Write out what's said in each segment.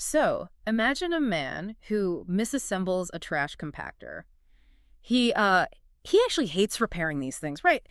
So, imagine a man who misassembles a trash compactor. He actually hates repairing these things, right?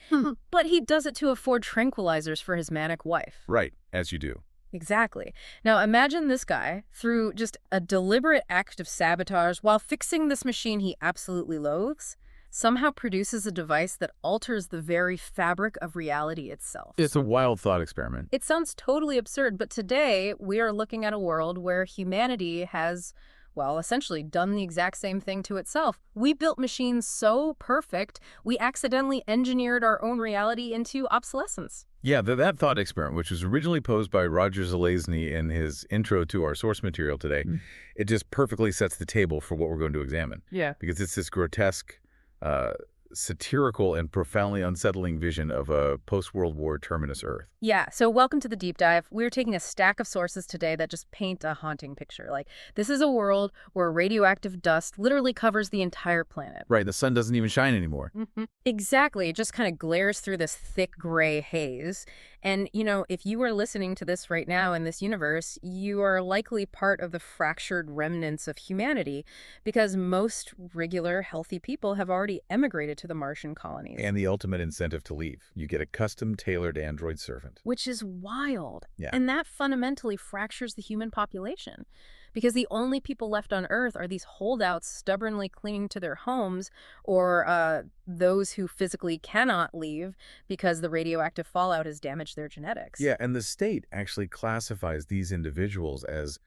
But he does it to afford tranquilizers for his manic wife. Right, as you do. Exactly. Now imagine this guy, through just a deliberate act of sabotage while fixing this machine he absolutely loathes, somehow produces a device that alters the very fabric of reality itself. It's a wild thought experiment. It sounds totally absurd, but today we are looking at a world where humanity has, well, essentially done the exact same thing to itself. We built machines so perfect, we accidentally engineered our own reality into obsolescence. Yeah, that thought experiment, which was originally posed by Roger Zelazny in his intro to our source material today, it just perfectly sets the table for what we're going to examine. Yeah. Because it's this grotesque, satirical, and profoundly unsettling vision of a post-World War Terminus Earth. Yeah, so welcome to the deep dive. We're taking a stack of sources today that just paint a haunting picture. Like, this is a world where radioactive dust literally covers the entire planet. Right, the sun doesn't even shine anymore. Exactly. It just kind of glares through this thick gray haze. And, if you are listening to this right now in this universe, you are likely part of the fractured remnants of humanity because most regular, healthy people have already emigrated to the Martian colonies. And the ultimate incentive to leave. You get a custom-tailored android servant. Which is wild. Yeah. And that fundamentally fractures the human population. Because the only people left on Earth are these holdouts stubbornly clinging to their homes, or those who physically cannot leave because the radioactive fallout has damaged their genetics. Yeah, and the state actually classifies these individuals as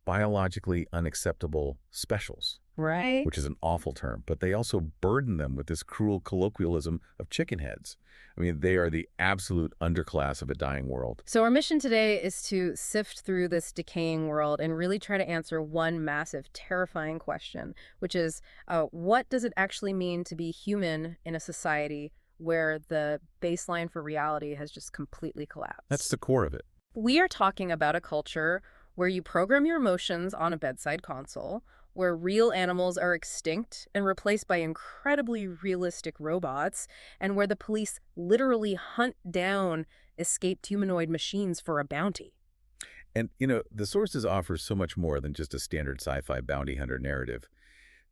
biologically unacceptable specials, Right. which is an awful term, but they also burden them with this cruel colloquialism of chicken heads. I mean, they are the absolute underclass of a dying world. So our mission today is to sift through this decaying world and really try to answer one massive, terrifying question, which is, what does it actually mean to be human in a society where the baseline for reality has just completely collapsed? That's the core of it. We are talking about a culture where you program your emotions on a bedside console, where real animals are extinct and replaced by incredibly realistic robots, and where the police literally hunt down escaped humanoid machines for a bounty. And, the sources offer so much more than just a standard sci-fi bounty hunter narrative.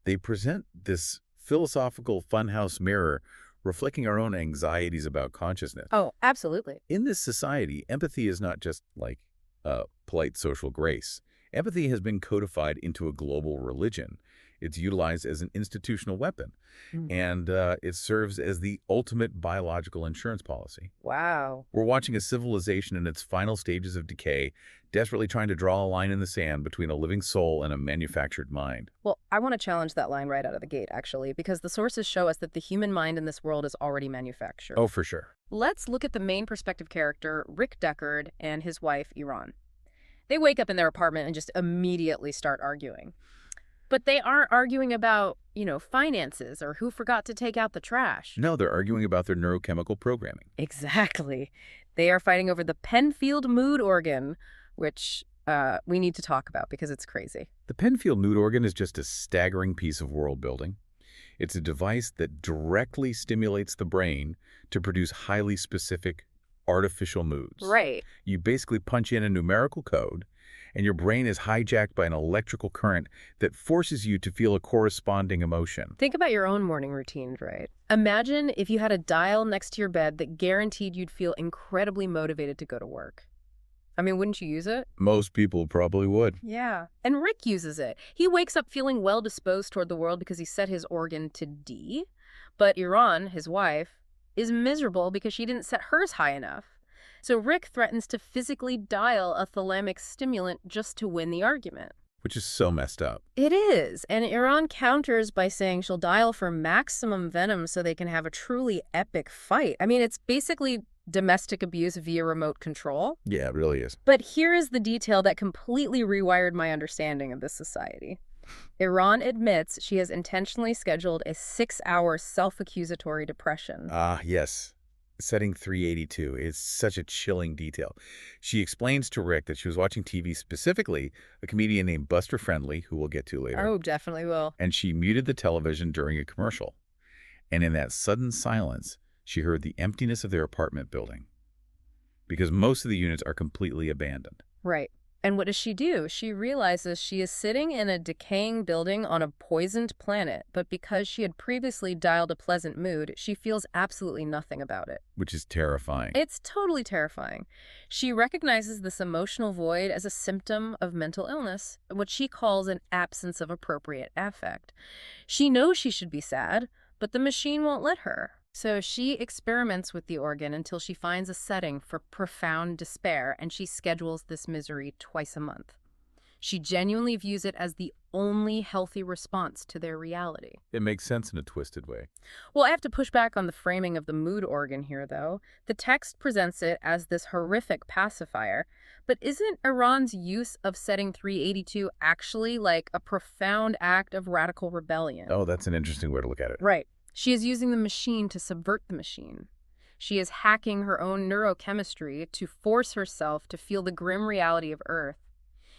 They present this philosophical funhouse mirror reflecting our own anxieties about consciousness. Oh, absolutely. In this society, empathy is not just like polite social grace. Empathy has been codified into a global religion. It's utilized as an institutional weapon, and it serves as the ultimate biological insurance policy. Wow. We're watching a civilization in its final stages of decay, desperately trying to draw a line in the sand between a living soul and a manufactured mind. Well, I want to challenge that line right out of the gate, actually, because the sources show us that the human mind in this world is already manufactured. Oh, for sure. Let's look at the main perspective character, Rick Deckard, and his wife, Iran. They wake up in their apartment and just immediately start arguing. But they aren't arguing about, finances or who forgot to take out the trash. No, they're arguing about their neurochemical programming. Exactly. They are fighting over the Penfield mood organ, which we need to talk about because it's crazy. The Penfield mood organ is just a staggering piece of world building. It's a device that directly stimulates the brain to produce highly specific artificial moods. Right. You basically punch in a numerical code, and your brain is hijacked by an electrical current that forces you to feel a corresponding emotion. Think about your own morning routine, right? Imagine if you had a dial next to your bed that guaranteed you'd feel incredibly motivated to go to work. I mean, wouldn't you use it? Most people probably would. Yeah. And Rick uses it. He wakes up feeling well-disposed toward the world because he set his organ to D. But Iran, his wife, is miserable because she didn't set hers high enough. So Rick threatens to physically dial a thalamic stimulant just to win the argument. Which is so messed up. It is. And Iran counters by saying she'll dial for maximum venom so they can have a truly epic fight. I mean, it's basically domestic abuse via remote control. Yeah, it really is. But here is the detail that completely rewired my understanding of this society. Iran admits she has intentionally scheduled a 6-hour self-accusatory depression. Ah, yes. Setting 382 is such a chilling detail. She explains to Rick that she was watching TV, specifically a comedian named Buster Friendly, who we'll get to later. Oh, definitely will. And she muted the television during a commercial. And in that sudden silence, she heard the emptiness of their apartment building, because most of the units are completely abandoned. Right. And what does she do? She realizes she is sitting in a decaying building on a poisoned planet, but because she had previously dialed a pleasant mood, she feels absolutely nothing about it. Which is terrifying. It's totally terrifying. She recognizes this emotional void as a symptom of mental illness, what she calls an absence of appropriate affect. She knows she should be sad, but the machine won't let her. So she experiments with the organ until she finds a setting for profound despair, and she schedules this misery twice a month. She genuinely views it as the only healthy response to their reality. It makes sense in a twisted way. Well, I have to push back on the framing of the mood organ here, though. The text presents it as this horrific pacifier, but isn't Iran's use of setting 382 actually like a profound act of radical rebellion? Oh, that's an interesting way to look at it. Right. She is using the machine to subvert the machine. She is hacking her own neurochemistry to force herself to feel the grim reality of Earth.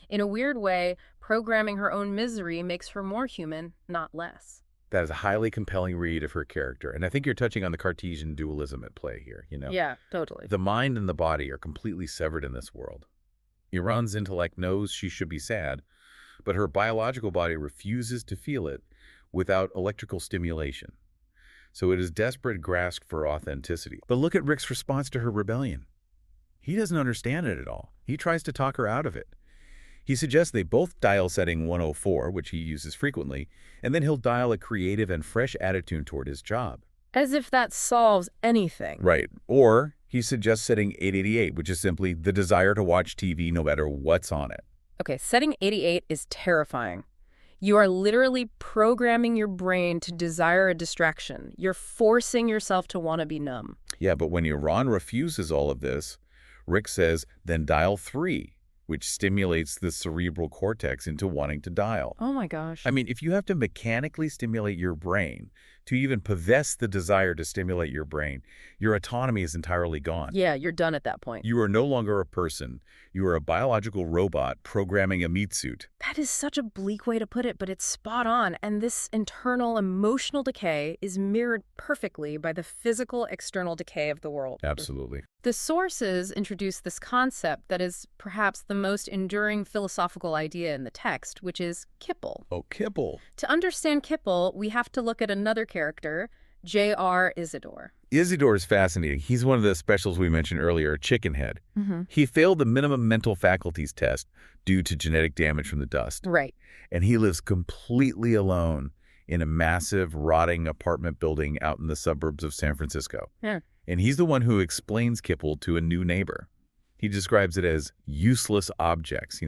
In a weird way, programming her own misery makes her more human, not less. That is a highly compelling read of her character. And I think you're touching on the Cartesian dualism at play here, you know? Yeah, totally. The mind and the body are completely severed in this world. Iran's intellect knows she should be sad, but her biological body refuses to feel it without electrical stimulation. So it is desperate grasp for authenticity. But look at Rick's response to her rebellion. He doesn't understand it at all. He tries to talk her out of it. He suggests they both dial setting 104, which he uses frequently, and then he'll dial a creative and fresh attitude toward his job. As if that solves anything. Right. Or he suggests setting 888, which is simply the desire to watch TV no matter what's on it. Okay, setting 88 is terrifying. You are literally programming your brain to desire a distraction. You're forcing yourself to want to be numb. Yeah, but when Iran refuses all of this, Rick says, then dial 3, which stimulates the cerebral cortex into wanting to dial. Oh my gosh. I mean, if you have to mechanically stimulate your brain to even possess the desire to stimulate your brain, your autonomy is entirely gone. Yeah, you're done at that point. You are no longer a person. You are a biological robot programming a meat suit. That is such a bleak way to put it, but it's spot on. And this internal emotional decay is mirrored perfectly by the physical external decay of the world. Absolutely. The sources introduce this concept that is perhaps the most enduring philosophical idea in the text, which is Kipple. Oh, Kipple. To understand Kipple, we have to look at another character, J.R. Isidore. Isidore is fascinating. He's one of the specials we mentioned earlier, Chickenhead. He failed the minimum mental faculties test due to genetic damage from the dust. Right. And he lives completely alone in a massive, rotting apartment building out in the suburbs of San Francisco. Yeah. And he's the one who explains Kipple to a new neighbor. He describes it as useless objects,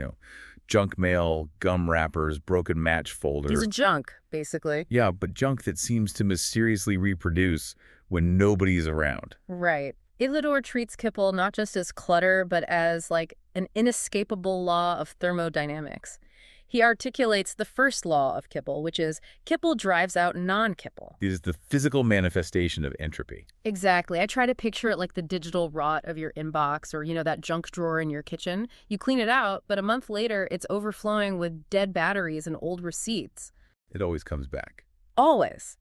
junk mail, gum wrappers, broken match folders. He's a junk, basically. Yeah, but junk that seems to mysteriously reproduce when nobody's around. Right. Isidore treats Kipple not just as clutter, but as like an inescapable law of thermodynamics. He articulates the first law of Kipple, which is Kipple drives out non-Kipple. It is the physical manifestation of entropy. Exactly. I try to picture it like the digital rot of your inbox or, that junk drawer in your kitchen. You clean it out, but a month later, it's overflowing with dead batteries and old receipts. It always comes back. Always.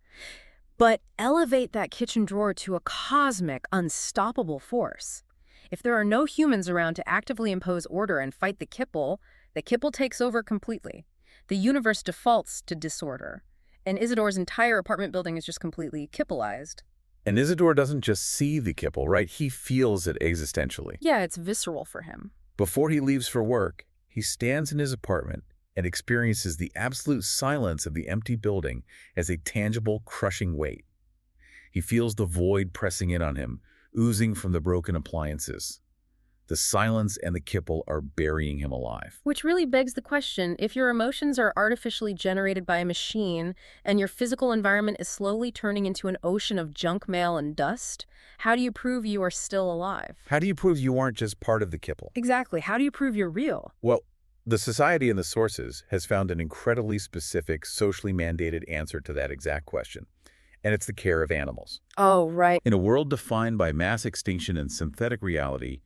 But elevate that kitchen drawer to a cosmic, unstoppable force. If there are no humans around to actively impose order and fight the Kipple takes over completely. The universe defaults to disorder. And Isidore's entire apartment building is just completely Kippleized. And Isidore doesn't just see the Kipple, right? He feels it existentially. Yeah, it's visceral for him. Before he leaves for work, he stands in his apartment and experiences the absolute silence of the empty building as a tangible, crushing weight. He feels the void pressing in on him, oozing from the broken appliances. The silence and the Kipple are burying him alive. Which really begs the question, if your emotions are artificially generated by a machine and your physical environment is slowly turning into an ocean of junk mail and dust, how do you prove you are still alive? How do you prove you aren't just part of the Kipple? Exactly. How do you prove you're real? Well, the Society in the Sources has found an incredibly specific, socially mandated answer to that exact question. And it's the care of animals. Oh, right. In a world defined by mass extinction and synthetic reality,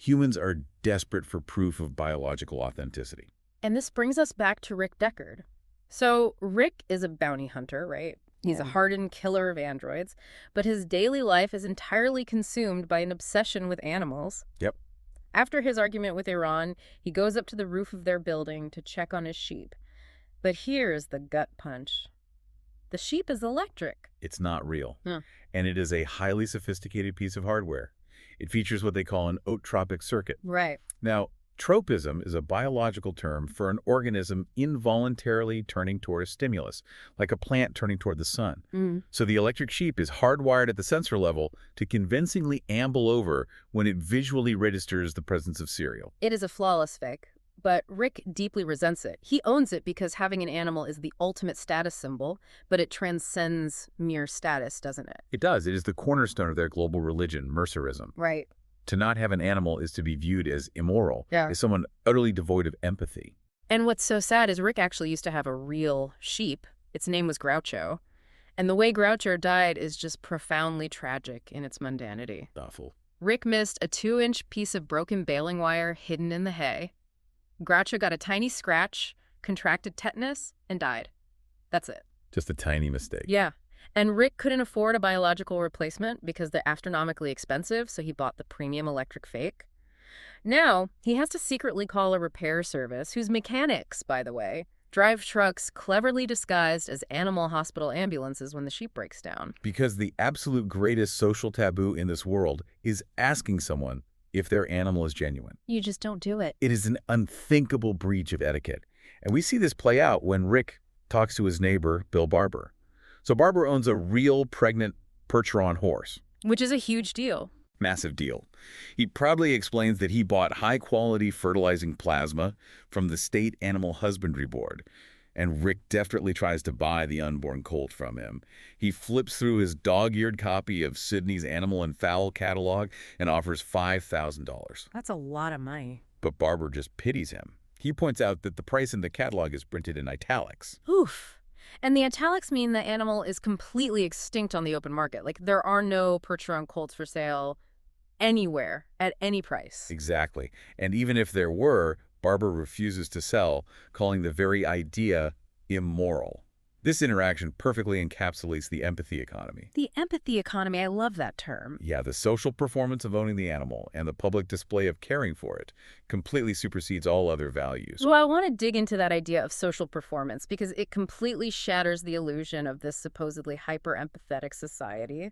humans are desperate for proof of biological authenticity. And this brings us back to Rick Deckard. So Rick is a bounty hunter, right? He's a hardened killer of androids, but his daily life is entirely consumed by an obsession with animals. Yep. After his argument with Iran, he goes up to the roof of their building to check on his sheep. But here's the gut punch. The sheep is electric. It's not real. Huh. And it is a highly sophisticated piece of hardware. It features what they call an otropic circuit. Right. Now, tropism is a biological term for an organism involuntarily turning toward a stimulus, like a plant turning toward the sun. So the electric sheep is hardwired at the sensor level to convincingly amble over when it visually registers the presence of cereal. It is a flawless fake, but Rick deeply resents it. He owns it because having an animal is the ultimate status symbol, but it transcends mere status, doesn't it? It does. It is the cornerstone of their global religion, Mercerism. Right. To not have an animal is to be viewed as immoral, Yeah. as someone utterly devoid of empathy. And what's so sad is Rick actually used to have a real sheep. Its name was Groucho. And the way Groucho died is just profoundly tragic in its mundanity. Awful. Rick missed a 2-inch piece of broken baling wire hidden in the hay. Groucho got a tiny scratch, contracted tetanus, and died. That's it. Just a tiny mistake. Yeah. And Rick couldn't afford a biological replacement because they're astronomically expensive, so he bought the premium electric fake. Now, he has to secretly call a repair service, whose mechanics, by the way, drive trucks cleverly disguised as animal hospital ambulances when the sheep breaks down. Because the absolute greatest social taboo in this world is asking someone if their animal is genuine. You just don't do it. It is an unthinkable breach of etiquette. And we see this play out when Rick talks to his neighbor, Bill Barber. So Barber owns a real pregnant Percheron horse. Which is a huge deal. Massive deal. He proudly explains that he bought high-quality fertilizing plasma from the State Animal Husbandry Board, and Rick definitely tries to buy the unborn colt from him. He flips through his dog-eared copy of Sydney's Animal and Fowl catalog and offers $5,000. That's a lot of money. But Barber just pities him. He points out that the price in the catalog is printed in italics. Oof. And the italics mean the animal is completely extinct on the open market. Like, there are no Percheron colts for sale anywhere at any price. Exactly. And even if there were, Barber refuses to sell, calling the very idea immoral. This interaction perfectly encapsulates the empathy economy. The empathy economy, I love that term. Yeah, the social performance of owning the animal and the public display of caring for it completely supersedes all other values. Well, I want to dig into that idea of social performance because it completely shatters the illusion of this supposedly hyper-empathetic society.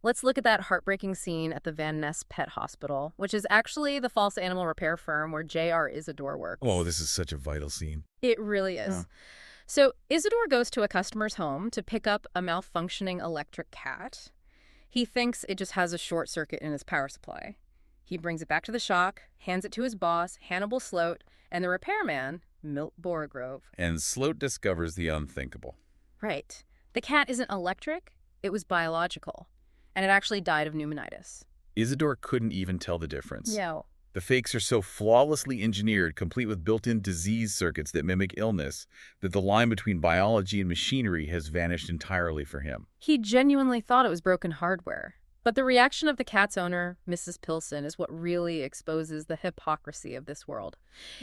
Let's look at that heartbreaking scene at the Van Ness Pet Hospital, which is actually the false animal repair firm where J.R. Isidore works. Oh, this is such a vital scene. It really is. Yeah. So Isidore goes to a customer's home to pick up a malfunctioning electric cat. He thinks it just has a short circuit in his power supply. He brings it back to the shop, hands it to his boss, Hannibal Sloat, and the repairman, Milt Borogrove. And Sloat discovers the unthinkable. Right. The cat isn't electric, it was biological. And it actually died of pneumonitis. Isidore couldn't even tell the difference. Yeah. The fakes are so flawlessly engineered, complete with built-in disease circuits that mimic illness, that the line between biology and machinery has vanished entirely for him. He genuinely thought it was broken hardware. But the reaction of the cat's owner, Mrs. Pilson, is what really exposes the hypocrisy of this world.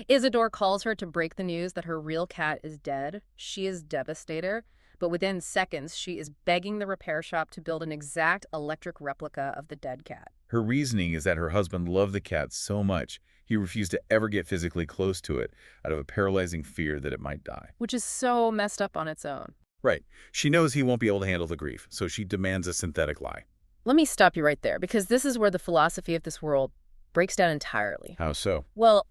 Isidore calls her to break the news that her real cat is dead. She is devastated. But within seconds, she is begging the repair shop to build an exact electric replica of the dead cat. Her reasoning is that her husband loved the cat so much, he refused to ever get physically close to it out of a paralyzing fear that it might die. Which is so messed up on its own. Right. She knows he won't be able to handle the grief, so she demands a synthetic lie. Let me stop you right there, because this is where the philosophy of this world breaks down entirely. How so? Well,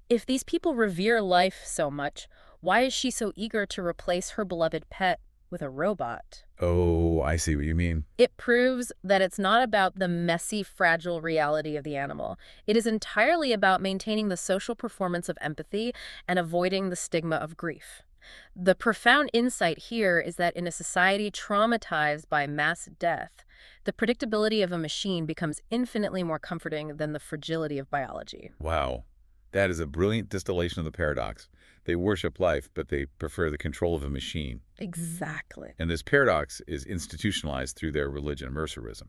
if these people revere life so much, why is she so eager to replace her beloved pet with a robot? Oh, I see what you mean. It proves that it's not about the messy, fragile reality of the animal. It is entirely about maintaining the social performance of empathy and avoiding the stigma of grief. The profound insight here is that in a society traumatized by mass death, the predictability of a machine becomes infinitely more comforting than the fragility of biology. Wow. That is a brilliant distillation of the paradox. They worship life, but they prefer the control of a machine. Exactly. And this paradox is institutionalized through their religion, Mercerism.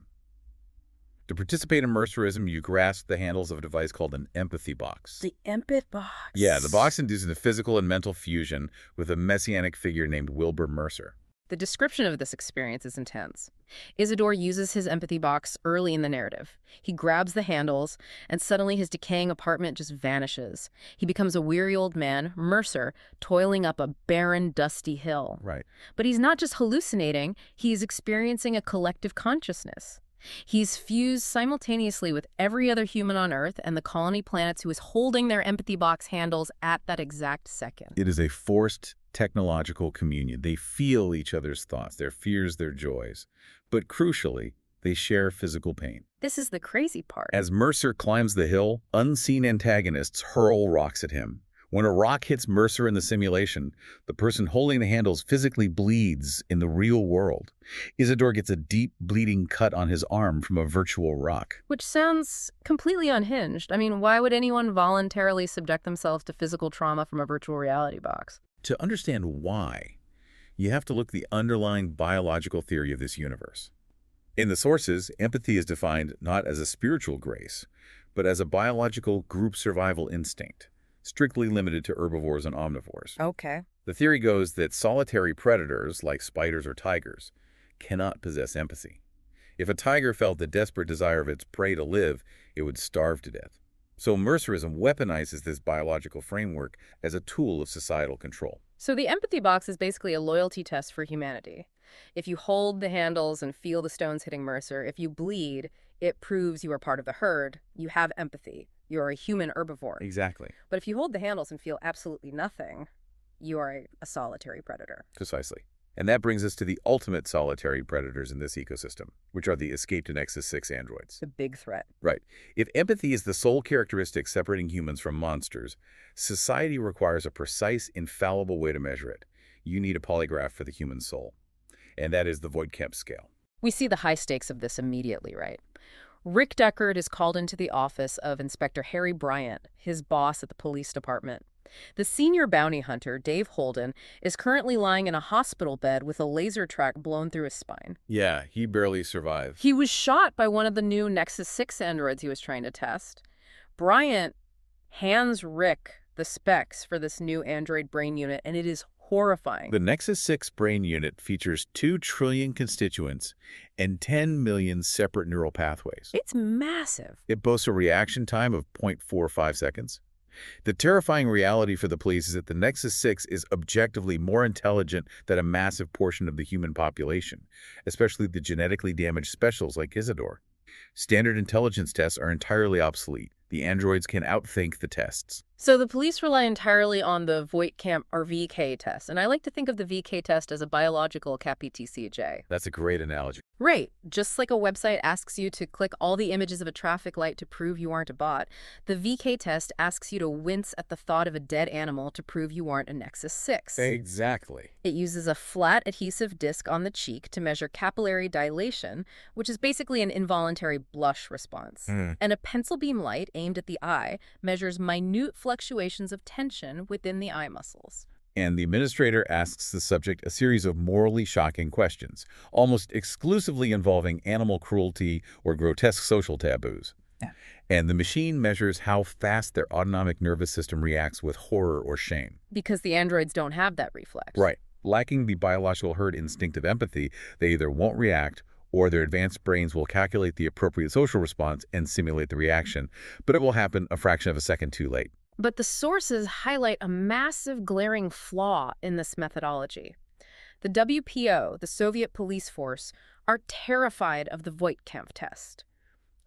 To participate in Mercerism, you grasp the handles of a device called an empathy box. The empath box. Yeah, the box induces a physical and mental fusion with a messianic figure named Wilbur Mercer. The description of this experience is intense. Isidore uses his empathy box early in the narrative. He grabs the handles, and suddenly his decaying apartment just vanishes. He becomes a weary old man, Mercer, toiling up a barren, dusty hill. Right. But he's not just hallucinating, he's experiencing a collective consciousness. He's fused simultaneously with every other human on Earth and the colony planets who is holding their empathy box handles at that exact second. It is a forced technological communion. They feel each other's thoughts, their fears, their joys. But crucially, they share physical pain. This is the crazy part. As Mercer climbs the hill, unseen antagonists hurl rocks at him. When a rock hits Mercer in the simulation, the person holding the handles physically bleeds in the real world. Isidore gets a deep, bleeding cut on his arm from a virtual rock. Which sounds completely unhinged. I mean, why would anyone voluntarily subject themselves to physical trauma from a virtual reality box? To understand why, you have to look at the underlying biological theory of this universe. In the sources, empathy is defined not as a spiritual grace, but as a biological group survival instinct, strictly limited to herbivores and omnivores. Okay. The theory goes that solitary predators, like spiders or tigers, cannot possess empathy. If a tiger felt the desperate desire of its prey to live, it would starve to death. So Mercerism weaponizes this biological framework as a tool of societal control. So the empathy box is basically a loyalty test for humanity. If you hold the handles and feel the stones hitting Mercer, if you bleed, it proves you are part of the herd. You have empathy. You're a human herbivore. Exactly. But if you hold the handles and feel absolutely nothing, you are a solitary predator. Precisely. And that brings us to the ultimate solitary predators in this ecosystem, which are the escaped Nexus 6 androids. The big threat. Right. If empathy is the sole characteristic separating humans from monsters, society requires a precise, infallible way to measure it. You need a polygraph for the human soul. And that is the Voight-Kampff scale. We see the high stakes of this immediately, right? Rick Deckard is called into the office of Inspector Harry Bryant, his boss at the police department. The senior bounty hunter, Dave Holden, is currently lying in a hospital bed with a laser track blown through his spine. Yeah, he barely survived. He was shot by one of the new Nexus 6 androids he was trying to test. Bryant hands Rick the specs for this new android brain unit, and it is horrifying. The Nexus 6 brain unit features 2 trillion constituents and 10 million separate neural pathways. It's massive. It boasts a reaction time of 0.45 seconds. The terrifying reality for the police is that the Nexus 6 is objectively more intelligent than a massive portion of the human population, especially the genetically damaged specials like Isidore. Standard intelligence tests are entirely obsolete. The androids can outthink the tests. So the police rely entirely on the Voight-Kampff or VK test, and I like to think of the VK test as a biological KPTCJ. That's a great analogy. Right. Just like a website asks you to click all the images of a traffic light to prove you aren't a bot, the VK test asks you to wince at the thought of a dead animal to prove you aren't a Nexus 6. Exactly. It uses a flat adhesive disc on the cheek to measure capillary dilation, which is basically an involuntary blush response. And a pencil beam light aimed at the eye measures minute fluctuations of tension within the eye muscles. And the administrator asks the subject a series of morally shocking questions, almost exclusively involving animal cruelty or grotesque social taboos. Yeah. And the machine measures how fast their autonomic nervous system reacts with horror or shame. Because the androids don't have that reflex. Right. Lacking the biological herd instinct of empathy, they either won't react or their advanced brains will calculate the appropriate social response and simulate the reaction, but it will happen a fraction of a second too late. But the sources highlight a massive glaring flaw in this methodology. The WPO, the Soviet police force, are terrified of the Voight-Kampff test.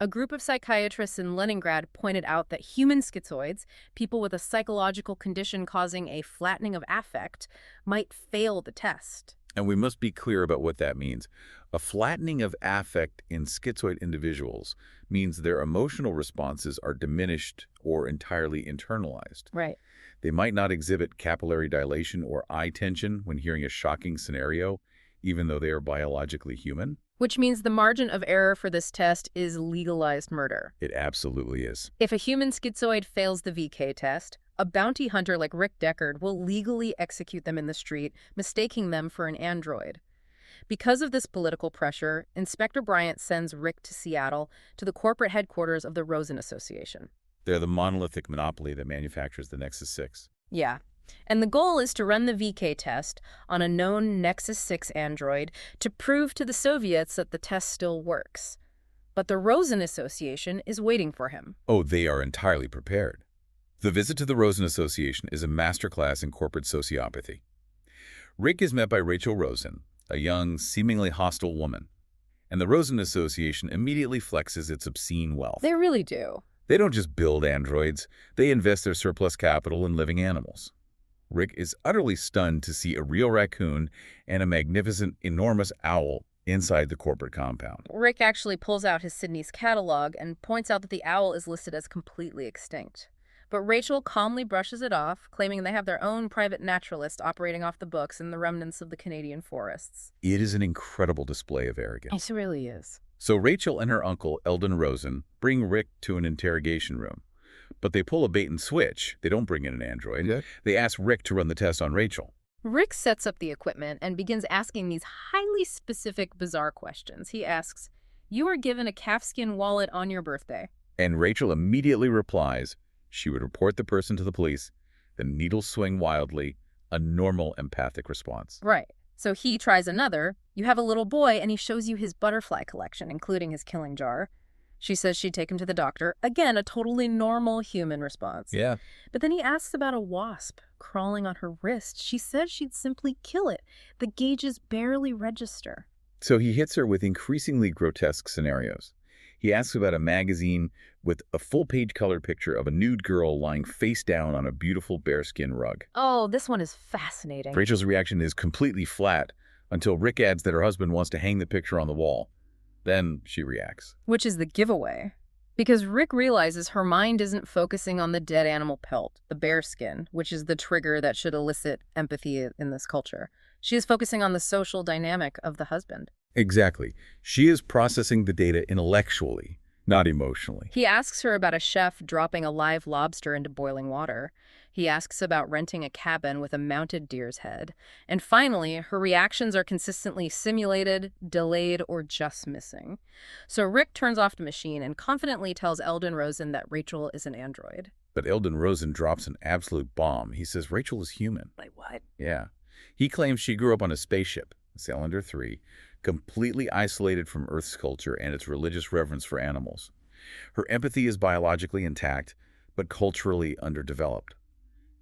A group of psychiatrists in Leningrad pointed out that human schizoids, people with a psychological condition causing a flattening of affect, might fail the test. And we must be clear about what that means. A flattening of affect in schizoid individuals means their emotional responses are diminished or entirely internalized. Right. They might not exhibit capillary dilation or eye tension when hearing a shocking scenario, even though they are biologically human. Which means the margin of error for this test is legalized murder. It absolutely is. If a human schizoid fails the VK test, a bounty hunter like Rick Deckard will legally execute them in the street, mistaking them for an android. Because of this political pressure, Inspector Bryant sends Rick to Seattle to the corporate headquarters of the Rosen Association. They're the monolithic monopoly that manufactures the Nexus 6. Yeah. And the goal is to run the VK test on a known Nexus 6 android to prove to the Soviets that the test still works. But the Rosen Association is waiting for him. Oh, they are entirely prepared. The visit to the Rosen Association is a masterclass in corporate sociopathy. Rick is met by Rachel Rosen, a young, seemingly hostile woman. And the Rosen Association immediately flexes its obscene wealth. They really do. They don't just build androids, they invest their surplus capital in living animals. Rick is utterly stunned to see a real raccoon and a magnificent, enormous owl inside the corporate compound. Rick actually pulls out his Sydney's catalog and points out that the owl is listed as completely extinct. But Rachel calmly brushes it off, claiming they have their own private naturalist operating off the books in the remnants of the Canadian forests. It is an incredible display of arrogance. It really is. So Rachel and her uncle, Eldon Rosen, bring Rick to an interrogation room. But they pull a bait and switch. They don't bring in an android. Yeah. They ask Rick to run the test on Rachel. Rick sets up the equipment and begins asking these highly specific, bizarre questions. He asks, "You were given a calfskin wallet on your birthday." And Rachel immediately replies she would report the person to the police. The needles swing wildly, a normal empathic response. Right. So he tries another. "You have a little boy, and he shows you his butterfly collection, including his killing jar." She says she'd take him to the doctor. Again, a totally normal human response. Yeah. But then he asks about a wasp crawling on her wrist. She says she'd simply kill it. The gauges barely register. So he hits her with increasingly grotesque scenarios. He asks about a magazine with a full-page color picture of a nude girl lying face down on a beautiful bearskin rug. Oh, this one is fascinating. Rachel's reaction is completely flat until Rick adds that her husband wants to hang the picture on the wall. Then she reacts. Which is the giveaway. Because Rick realizes her mind isn't focusing on the dead animal pelt, the bearskin, which is the trigger that should elicit empathy in this culture. She is focusing on the social dynamic of the husband. Exactly. She is processing the data intellectually, not emotionally. He asks her about a chef dropping a live lobster into boiling water. He asks about renting a cabin with a mounted deer's head. And finally, her reactions are consistently simulated, delayed, or just missing. So Rick turns off the machine and confidently tells Eldon Rosen that Rachel is an android. But Eldon Rosen drops an absolute bomb. He says Rachel is human. Like what? Yeah. He claims she grew up on a spaceship, Cylinder 3, completely isolated from Earth's culture and its religious reverence for animals. Her empathy is biologically intact, but culturally underdeveloped.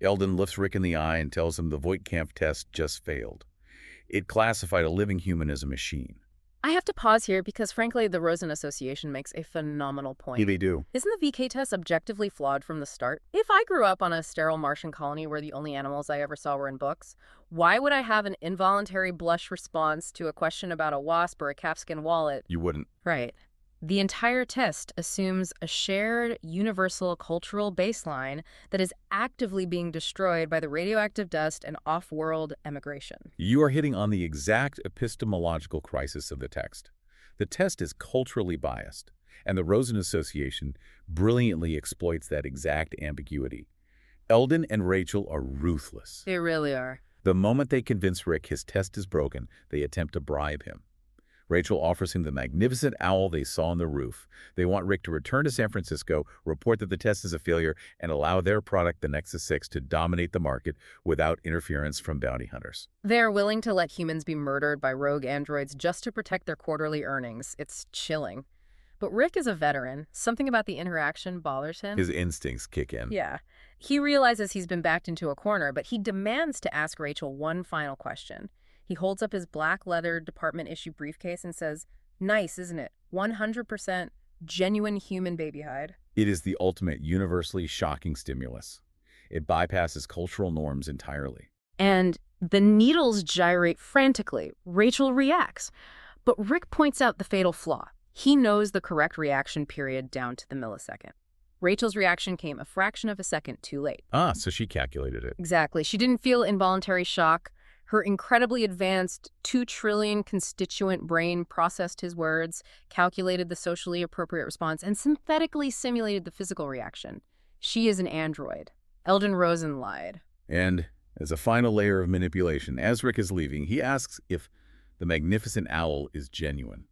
Eldon lifts Rick in the eye and tells him the Voight-Kampff test just failed. It classified a living human as a machine. I have to pause here because, frankly, the Rosen Association makes a phenomenal point. Yeah, they do. Isn't the VK test objectively flawed from the start? If I grew up on a sterile Martian colony where the only animals I ever saw were in books, why would I have an involuntary blush response to a question about a wasp or a calfskin wallet? You wouldn't. Right. The entire test assumes a shared universal cultural baseline that is actively being destroyed by the radioactive dust and off-world emigration. You are hitting on the exact epistemological crisis of the text. The test is culturally biased, and the Rosen Association brilliantly exploits that exact ambiguity. Eldon and Rachel are ruthless. They really are. The moment they convince Rick his test is broken, they attempt to bribe him. Rachel offers him the magnificent owl they saw on the roof. They want Rick to return to San Francisco, report that the test is a failure, and allow their product, the Nexus 6, to dominate the market without interference from bounty hunters. They are willing to let humans be murdered by rogue androids just to protect their quarterly earnings. It's chilling. But Rick is a veteran. Something about the interaction bothers him. His instincts kick in. Yeah. He realizes he's been backed into a corner, but he demands to ask Rachel one final question. He holds up his black leather department-issue briefcase and says, "Nice, isn't it? 100% genuine human baby hide." It is the ultimate universally shocking stimulus. It bypasses cultural norms entirely. And the needles gyrate frantically. Rachel reacts. But Rick points out the fatal flaw. He knows the correct reaction period down to the millisecond. Rachel's reaction came a fraction of a second too late. Ah, so she calculated it. Exactly. She didn't feel involuntary shock. Her incredibly advanced 2 trillion constituent brain processed his words, calculated the socially appropriate response, and synthetically simulated the physical reaction. She is an android. Eldon Rosen lied. And as a final layer of manipulation, as Rick is leaving, he asks if the magnificent owl is genuine.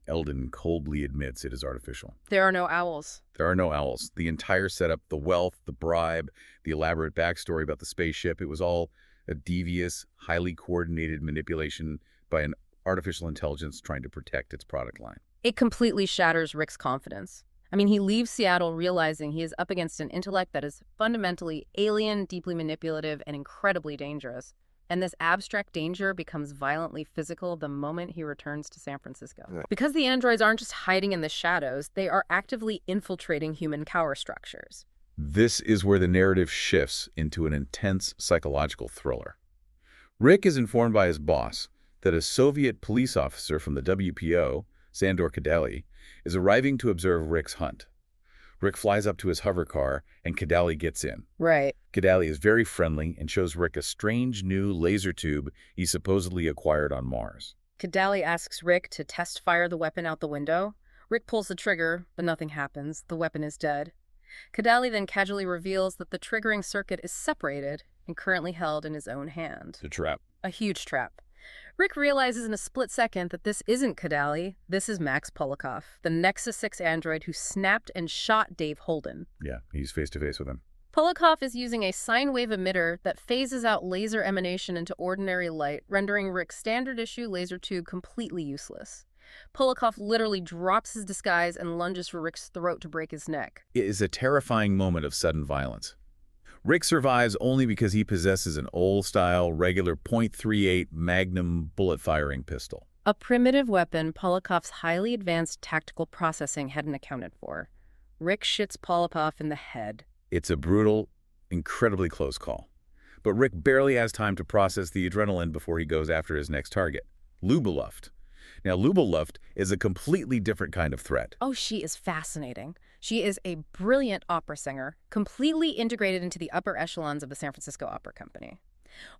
Eldon coldly admits it is artificial. There are no owls. There are no owls. The entire setup, the wealth, the bribe, the elaborate backstory about the spaceship, it was all a devious, highly coordinated manipulation by an artificial intelligence trying to protect its product line. It completely shatters Rick's confidence. I mean, he leaves Seattle realizing he is up against an intellect that is fundamentally alien, deeply manipulative, and incredibly dangerous. And this abstract danger becomes violently physical the moment he returns to San Francisco. Right. Because the androids aren't just hiding in the shadows, they are actively infiltrating human power structures. This is where the narrative shifts into an intense psychological thriller. Rick is informed by his boss that a Soviet police officer from the WPO, Sandor Kadali, is arriving to observe Rick's hunt. Rick flies up to his hover car, and Kadali gets in. Right. Kadali is very friendly and shows Rick a strange new laser tube he supposedly acquired on Mars. Kadali asks Rick to test fire the weapon out the window. Rick pulls the trigger, but nothing happens. The weapon is dead. Kadali then casually reveals that the triggering circuit is separated and currently held in his own hand. The trap. A huge trap. Rick realizes in a split second that this isn't Kadali, this is Max Polikoff, the Nexus 6 android who snapped and shot Dave Holden. Yeah, he's face to face with him. Polikoff is using a sine wave emitter that phases out laser emanation into ordinary light, rendering Rick's standard-issue laser tube completely useless. Polikoff literally drops his disguise and lunges for Rick's throat to break his neck. It is a terrifying moment of sudden violence. Rick survives only because he possesses an old-style, regular .38 Magnum bullet-firing pistol. A primitive weapon Polikoff's highly advanced tactical processing hadn't accounted for. Rick shits Polikoff in the head. It's a brutal, incredibly close call. But Rick barely has time to process the adrenaline before he goes after his next target, Lubeluft. Now, Lubeluft is a completely different kind of threat. Oh, she is fascinating. She is a brilliant opera singer, completely integrated into the upper echelons of the San Francisco Opera Company.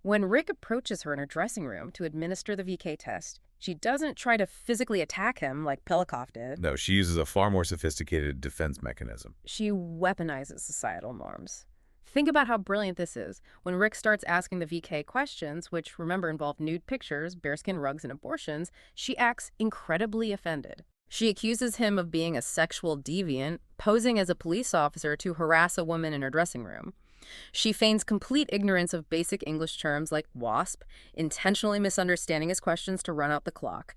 When Rick approaches her in her dressing room to administer the VK test, she doesn't try to physically attack him like Polikoff did. No, she uses a far more sophisticated defense mechanism. She weaponizes societal norms. Think about how brilliant this is. When Rick starts asking the VK questions, which remember involve nude pictures, bearskin rugs, and abortions, she acts incredibly offended. She accuses him of being a sexual deviant, posing as a police officer to harass a woman in her dressing room. She feigns complete ignorance of basic English terms like WASP, intentionally misunderstanding his questions to run out the clock.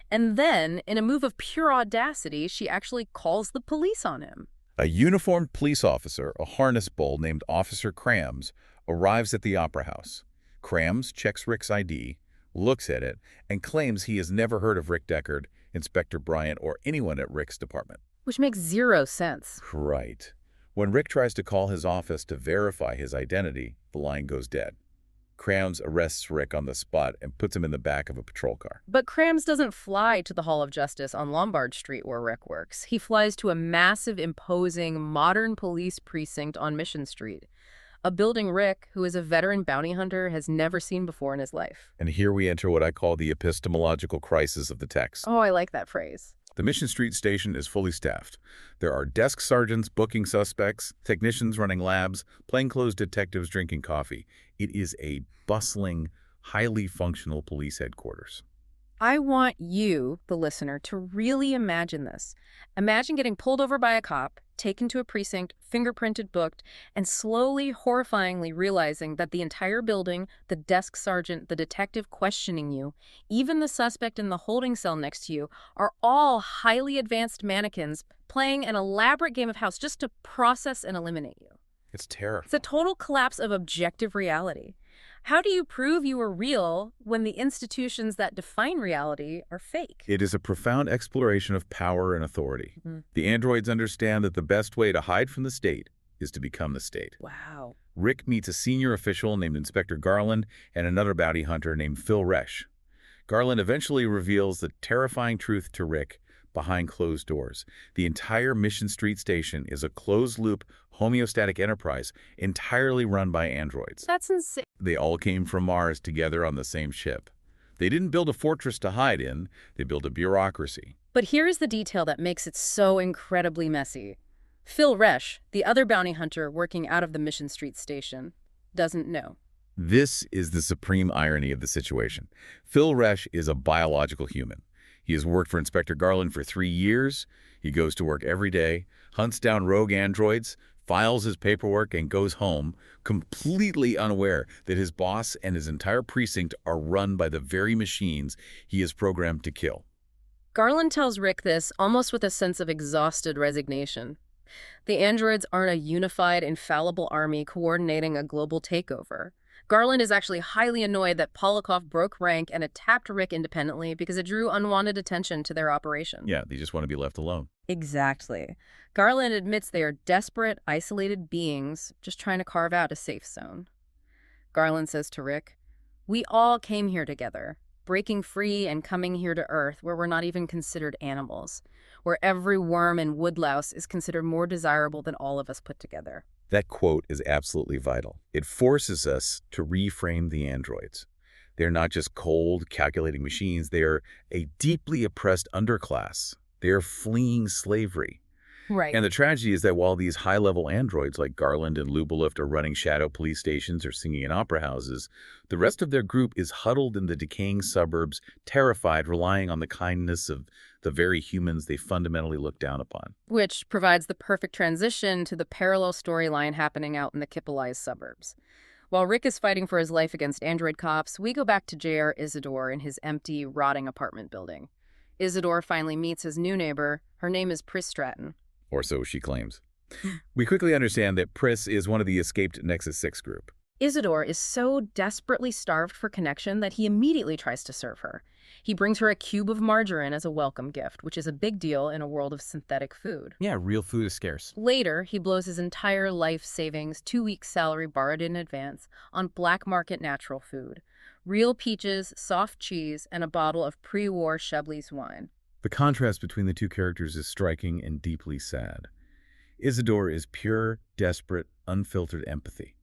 And then, in a move of pure audacity, she actually calls the police on him. A uniformed police officer, a harness bull named Officer Krams, arrives at the Opera House. Krams checks Rick's ID, looks at it, and claims he has never heard of Rick Deckard, Inspector Bryant, or anyone at Rick's department. Which makes zero sense. Right. When Rick tries to call his office to verify his identity, the line goes dead. Krams arrests Rick on the spot and puts him in the back of a patrol car. But Krams doesn't fly to the Hall of Justice on Lombard Street where Rick works. He flies to a massive, imposing, modern police precinct on Mission Street, a building Rick, who is a veteran bounty hunter, has never seen before in his life. And here we enter what I call the epistemological crisis of the text. Oh, I like that phrase. The Mission Street station is fully staffed. There are desk sergeants booking suspects, technicians running labs, plainclothes detectives drinking coffee. It is a bustling, highly functional police headquarters. I want you, the listener, to really imagine this. Imagine getting pulled over by a cop, taken to a precinct, fingerprinted, booked, and slowly, horrifyingly realizing that the entire building, the desk sergeant, the detective questioning you, even the suspect in the holding cell next to you, are all highly advanced mannequins playing an elaborate game of house just to process and eliminate you. It's terrifying. It's a total collapse of objective reality. How do you prove you are real when the institutions that define reality are fake? It is a profound exploration of power and authority. Mm-hmm. The androids understand that the best way to hide from the state is to become the state. Wow. Rick meets a senior official named Inspector Garland and another bounty hunter named Phil Resch. Garland eventually reveals the terrifying truth to Rick behind closed doors. The entire Mission Street station is a closed-loop, homeostatic enterprise entirely run by androids. That's insane. They all came from Mars together on the same ship. They didn't build a fortress to hide in, they built a bureaucracy. But here is the detail that makes it so incredibly messy. Phil Resch, the other bounty hunter working out of the Mission Street station, doesn't know. This is the supreme irony of the situation. Phil Resch is a biological human. He has worked for Inspector Garland for 3 years. He goes to work every day, hunts down rogue androids, files his paperwork, and goes home, completely unaware that his boss and his entire precinct are run by the very machines he is programmed to kill. Garland tells Rick this almost with a sense of exhausted resignation. The androids aren't a unified, infallible army coordinating a global takeover. Garland is actually highly annoyed that Polikoff broke rank and attacked Rick independently because it drew unwanted attention to their operation. Yeah, they just want to be left alone. Exactly. Garland admits they are desperate, isolated beings just trying to carve out a safe zone. Garland says to Rick, "We all came here together, breaking free and coming here to Earth where we're not even considered animals, where every worm and woodlouse is considered more desirable than all of us put together." That quote is absolutely vital. It forces us to reframe the androids. They're not just cold, calculating machines. They are a deeply oppressed underclass. They are fleeing slavery. Right. And the tragedy is that while these high-level androids like Garland and Lubeluft are running shadow police stations or singing in opera houses, the rest of their group is huddled in the decaying suburbs, terrified, relying on the kindness of the very humans they fundamentally look down upon. Which provides the perfect transition to the parallel storyline happening out in the Kippelized suburbs. While Rick is fighting for his life against android cops, we go back to J.R. Isidore in his empty, rotting apartment building. Isidore finally meets his new neighbor. Her name is Pris Stratton. Or so she claims. We quickly understand that Pris is one of the escaped Nexus 6 group. Isidore is so desperately starved for connection that he immediately tries to serve her. He brings her a cube of margarine as a welcome gift, which is a big deal in a world of synthetic food. Yeah, real food is scarce. Later, he blows his entire life savings, 2 weeks' salary borrowed in advance, on black market natural food. Real peaches, soft cheese, and a bottle of pre-war Chablis wine. The contrast between the two characters is striking and deeply sad. Isidore is pure, desperate, unfiltered empathy.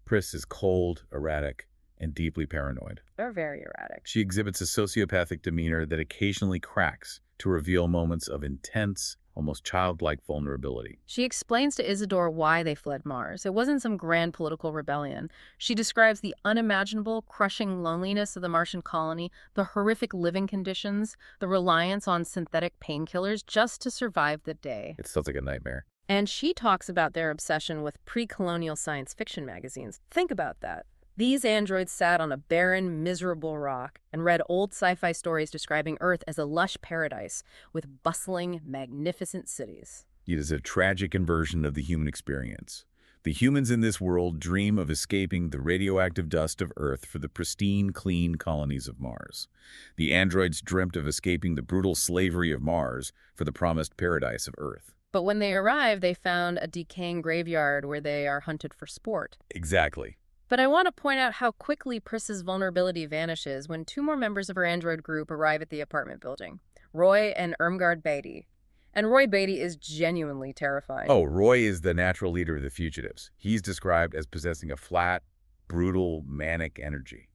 Pris is cold, erratic, and deeply paranoid. They're very erratic. She exhibits a sociopathic demeanor that occasionally cracks to reveal moments of intense, almost childlike vulnerability. She explains to Isidore why they fled Mars. It wasn't some grand political rebellion. She describes the unimaginable, crushing loneliness of the Martian colony, the horrific living conditions, the reliance on synthetic painkillers just to survive the day. It sounds like a nightmare. And she talks about their obsession with pre-colonial science fiction magazines. Think about that. These androids sat on a barren, miserable rock and read old sci-fi stories describing Earth as a lush paradise with bustling, magnificent cities. It is a tragic inversion of the human experience. The humans in this world dream of escaping the radioactive dust of Earth for the pristine, clean colonies of Mars. The androids dreamt of escaping the brutal slavery of Mars for the promised paradise of Earth. But when they arrive, they found a decaying graveyard where they are hunted for sport. Exactly. But I want to point out how quickly Pris's vulnerability vanishes when 2 more members of her android group arrive at the apartment building, Roy and Irmgard Beatty. And Roy Beatty is genuinely terrifying. Oh, Roy is the natural leader of the fugitives. He's described as possessing a flat, brutal, manic energy.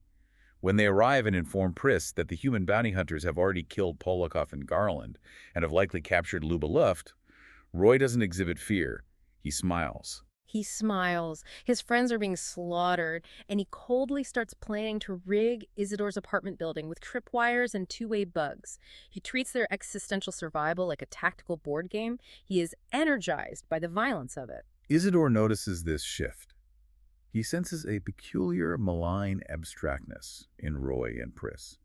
When they arrive and inform Pris that the human bounty hunters have already killed Polikoff and Garland and have likely captured Lubeluft, Roy doesn't exhibit fear. He smiles. He smiles. His friends are being slaughtered, and he coldly starts planning to rig Isidore's apartment building with tripwires and 2-way bugs. He treats their existential survival like a tactical board game. He is energized by the violence of it. Isidore notices this shift. He senses a peculiar, malign abstractness in Roy and Pris,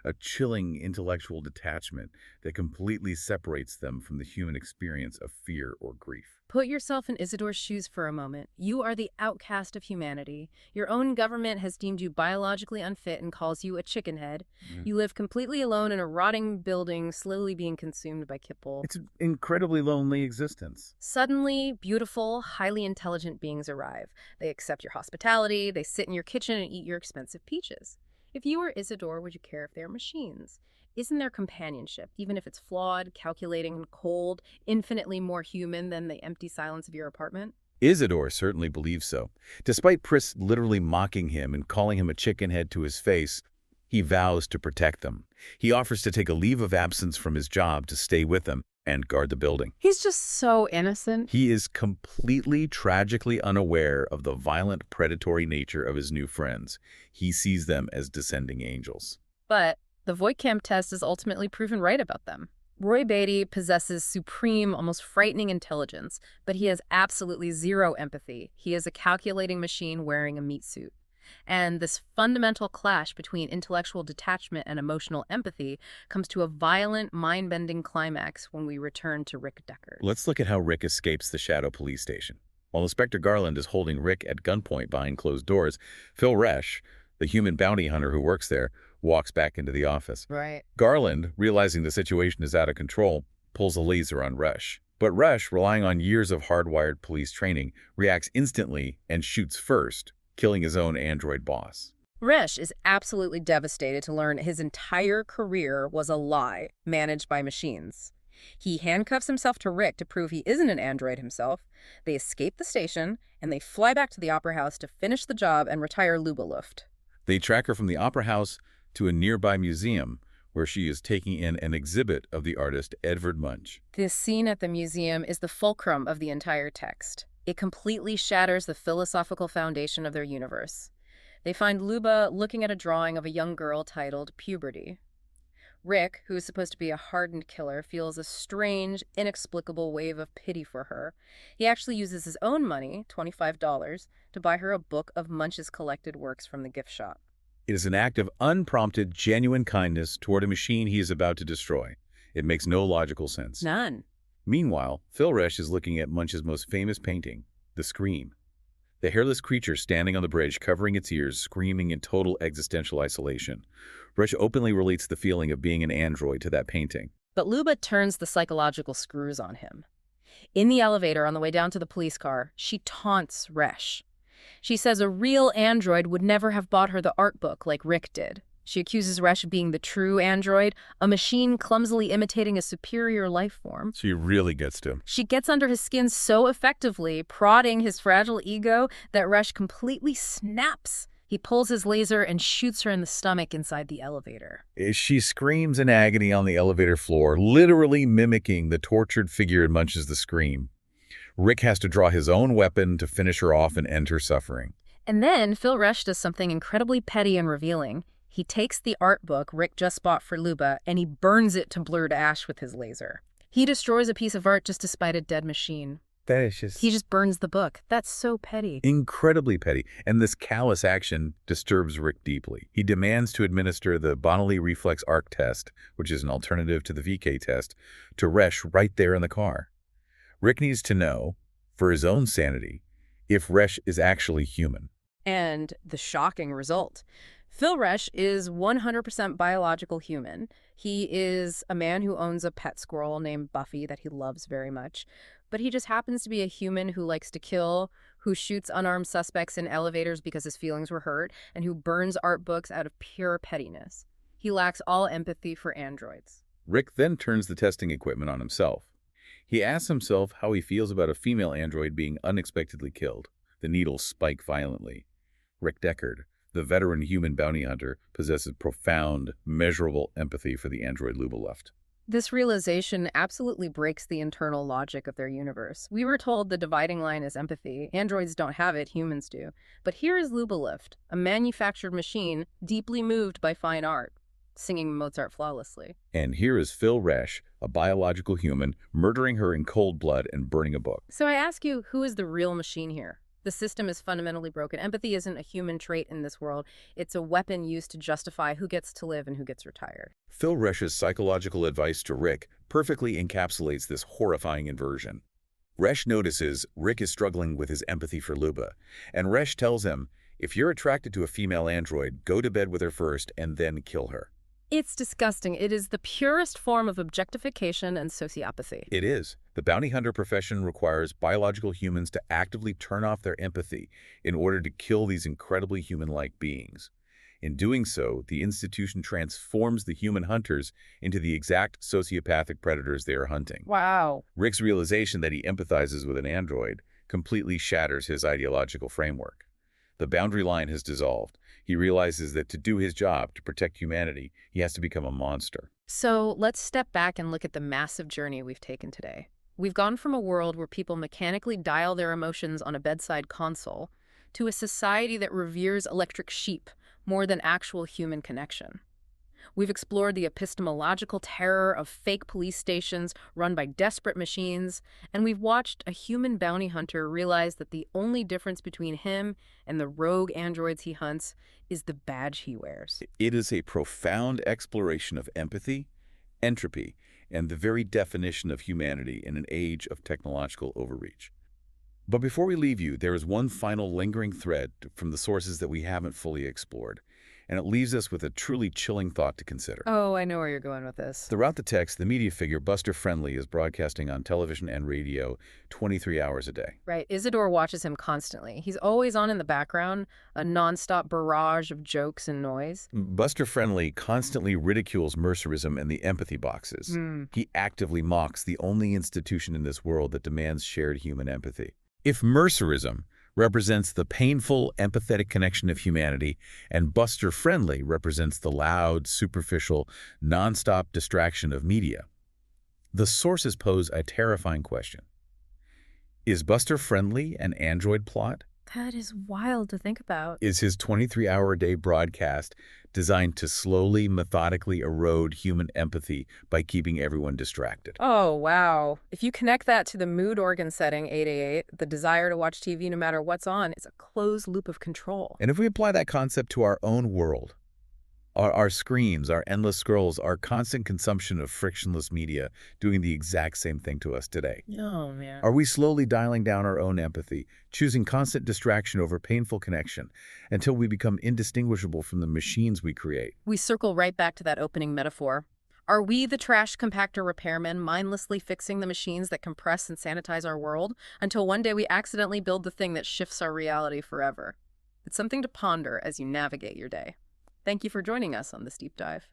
a chilling intellectual detachment that completely separates them from the human experience of fear or grief. Put yourself in Isidore's shoes for a moment. You are the outcast of humanity. Your own government has deemed you biologically unfit and calls you a chickenhead. You live completely alone in a rotting building, slowly being consumed by Kippel. It's an incredibly lonely existence. Suddenly, beautiful, highly intelligent beings arrive. They accept your hospitality, they sit in your kitchen and eat your expensive peaches. If you were Isidore, would you care if they're machines? Isn't there companionship, even if it's flawed, calculating, and cold, infinitely more human than the empty silence of your apartment? Isidore certainly believes so. Despite Pris literally mocking him and calling him a chickenhead to his face, he vows to protect them. He offers to take a leave of absence from his job to stay with them and guard the building. He's just so innocent. He is completely, tragically unaware of the violent, predatory nature of his new friends. He sees them as descending angels. But The Voight-Kampff test is ultimately proven right about them. Roy Beatty possesses supreme, almost frightening intelligence, but he has absolutely zero empathy. He is a calculating machine wearing a meat suit. And this fundamental clash between intellectual detachment and emotional empathy comes to a violent, mind-bending climax when we return to Rick Deckard. Let's look at how Rick escapes the Shadow Police Station. While Inspector Garland is holding Rick at gunpoint behind closed doors, Phil Resch, the human bounty hunter who works there, walks back into the office. Right. Garland, realizing the situation is out of control, pulls a laser on Resch. But Resch, relying on years of hardwired police training, reacts instantly and shoots first, killing his own android boss. Resch is absolutely devastated to learn his entire career was a lie managed by machines. He handcuffs himself to Rick to prove he isn't an android himself. They escape the station, and they fly back to the Opera House to finish the job and retire Luba Luft. They track her from the Opera House to a nearby museum, where she is taking in an exhibit of the artist Edvard Munch. This scene at the museum is the fulcrum of the entire text. It completely shatters the philosophical foundation of their universe. They find Luba looking at a drawing of a young girl titled Puberty. Rick, who is supposed to be a hardened killer, feels a strange, inexplicable wave of pity for her. He actually uses his own money, $25, to buy her a book of Munch's collected works from the gift shop. It is an act of unprompted, genuine kindness toward a machine he is about to destroy. It makes no logical sense. None. Meanwhile, Phil Resch is looking at Munch's most famous painting, The Scream. The hairless creature standing on the bridge, covering its ears, screaming in total existential isolation. Resch openly relates the feeling of being an android to that painting. But Luba turns the psychological screws on him. In the elevator on the way down to the police car, she taunts Resch. She says a real android would never have bought her the art book like Rick did. She accuses Resch of being the true android, a machine clumsily imitating a superior life form. She really gets to him. She gets under his skin so effectively, prodding his fragile ego, that Resch completely snaps. He pulls his laser and shoots her in the stomach inside the elevator. She screams in agony on the elevator floor, literally mimicking the tortured figure in Munch's The Scream. Rick has to draw his own weapon to finish her off and end her suffering. And then Phil Resch does something incredibly petty and revealing. He takes the art book Rick just bought for Luba and he burns it to blurred ash with his laser. He destroys a piece of art just to spite a dead machine. That is just... He just burns the book. That's so petty. Incredibly petty. And this callous action disturbs Rick deeply. He demands to administer the bodily reflex arc test, which is an alternative to the VK test, to Resch right there in the car. Rick needs to know, for his own sanity, if Resch is actually human. And the shocking result. Phil Resch is 100% biological human. He is a man who owns a pet squirrel named Buffy that he loves very much. But he just happens to be a human who likes to kill, who shoots unarmed suspects in elevators because his feelings were hurt, and who burns art books out of pure pettiness. He lacks all empathy for androids. Rick then turns the testing equipment on himself. He asks himself how he feels about a female android being unexpectedly killed. The needles spike violently. Rick Deckard, the veteran human bounty hunter, possesses profound, measurable empathy for the android Luba Luft. This realization absolutely breaks the internal logic of their universe. We were told the dividing line is empathy. Androids don't have it, humans do. But here is Luba Luft, a manufactured machine deeply moved by fine art, singing Mozart flawlessly. And here is Phil Resch, a biological human, murdering her in cold blood and burning a book. So I ask you, who is the real machine here? The system is fundamentally broken. Empathy isn't a human trait in this world. It's a weapon used to justify who gets to live and who gets retired. Phil Resch's psychological advice to Rick perfectly encapsulates this horrifying inversion. Resch notices Rick is struggling with his empathy for Luba, and Resch tells him, if you're attracted to a female android, go to bed with her first and then kill her. It's disgusting. It is the purest form of objectification and sociopathy. It is. The bounty hunter profession requires biological humans to actively turn off their empathy in order to kill these incredibly human-like beings. In doing so, the institution transforms the human hunters into the exact sociopathic predators they are hunting. Wow. Rick's realization that he empathizes with an android completely shatters his ideological framework. The boundary line has dissolved. He realizes that to do his job, to protect humanity, he has to become a monster. So let's step back and look at the massive journey we've taken today. We've gone from a world where people mechanically dial their emotions on a bedside console to a society that reveres electric sheep more than actual human connection. We've explored the epistemological terror of fake police stations run by desperate machines, and we've watched a human bounty hunter realize that the only difference between him and the rogue androids he hunts is the badge he wears. It is a profound exploration of empathy, entropy, and the very definition of humanity in an age of technological overreach. But before we leave you, there is one final lingering thread from the sources that we haven't fully explored, and it leaves us with a truly chilling thought to consider. Oh, I know where you're going with this. Throughout the text, the media figure Buster Friendly is broadcasting on television and radio 23 hours a day. Right. Isidore watches him constantly. He's always on in the background, a nonstop barrage of jokes and noise. Buster Friendly constantly ridicules mercerism and the empathy boxes. He actively mocks the only institution in this world that demands shared human empathy. If mercerism represents the painful, empathetic connection of humanity, and Buster Friendly represents the loud, superficial, nonstop distraction of media, the sources pose a terrifying question. Is Buster Friendly an android plot? That is wild to think about. Is his 23-hour-a-day broadcast designed to slowly, methodically erode human empathy by keeping everyone distracted? Oh, wow. If you connect that to the mood organ setting 888, the desire to watch TV no matter what's on, it's a closed loop of control. And if we apply that concept to our own world, our screens, our endless scrolls, our constant consumption of frictionless media doing the exact same thing to us today. Oh, man. Are we slowly dialing down our own empathy, choosing constant distraction over painful connection, until we become indistinguishable from the machines we create? We circle right back to that opening metaphor. Are we the trash compactor repairmen mindlessly fixing the machines that compress and sanitize our world until one day we accidentally build the thing that shifts our reality forever? It's something to ponder as you navigate your day. Thank you for joining us on this deep dive.